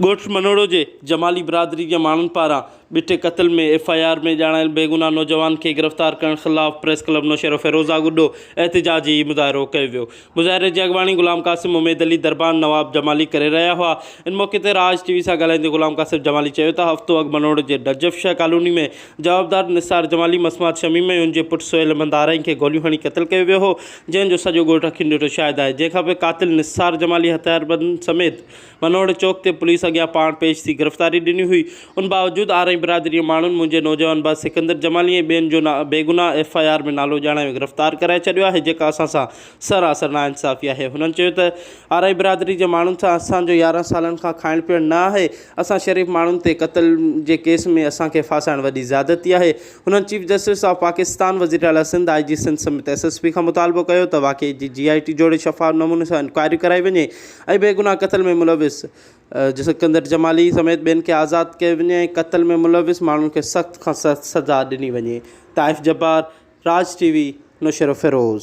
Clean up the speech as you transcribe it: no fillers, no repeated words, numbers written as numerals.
ॻोठ मनोड़ो जे जमाली बिरादरी के माण्हुनि पारां ॿिटे क़त्ल में FIR में ॼाणायल बेगुनाह नौजवान के गिरफ़्तार करण ख़िलाफ़ प्रेस क्लब नौशहर फ़िरोज़ा गुड्डो एहतिजाजी मुज़ाहिरो कयो वियो। मुज़ाहिरे जी अॻवानी ग़ुलाम क़ासिम उमेद अली दरबान नवाब जमाली करे रहिया हुआ। इन मौक़े ते राज TV सां ॻाल्हाईंदे ग़ुलाम क़ासिम जमाली चयो त हफ़्तो अॻु मनोड़ जे नजफ़शाह कॉलोनी में जवाबदार निसार जमाली मसमात शमीम ऐं उनजे पुटु सोहेल मंदाराई खे गोलियूं हणी क़त्ल कयो वियो हो, जंहिंजो सॼो ॻोठु अखियुनि ॾिठो शाहिद आहे। जंहिंखां पोइ क़ातिल निसार जमाली हथियारबंद समेत मनोड़ चौक ते पुलिस अॻियां पाण पेश थी गिरफ़्तारी ॾिनी हुई। उन बावजूदि आरई बिरादरी माण्हुनि मुंहिंजे नौजवान भाउ सिकंदर जमाली ऐं ॿियनि जो बेगुनाह FIR में नालो ॼाणाए गिरफ़्तार कराए छॾियो आहे, जेका असां सां सरासर नाइंसाफ़ी आहे। हुननि चयो त आरई बिरादरी जे माण्हुनि सां असांजो 11 सालनि खां खाइण पीअण न आहे। असां शरीफ़ माण्हुनि ते क़त्ल जे केस में असांखे फासाइण वॾी ज़्यादती आहे। हुननि चीफ जस्टिस ऑफ पाकिस्तान वज़ीर आला सिंध IG सिंध समेत SSP खां मुतालबो कयो त वाक़े जी GIT जोड़े शफ़ाफ़ नमूने सां इंक्वायरी कराई वञे ऐं बेगुनाह क़त्ल में मुलविस सिकंदर जमाली समेत ॿियनि खे आज़ादु कयो वञे। क़त्ल में मुलविस माण्हुनि खे सख़्त खां सख़्त सज़ा ॾिनी वञे। ताइफ़ जब्बार, राज TV, नौशहर फ़िरोज़।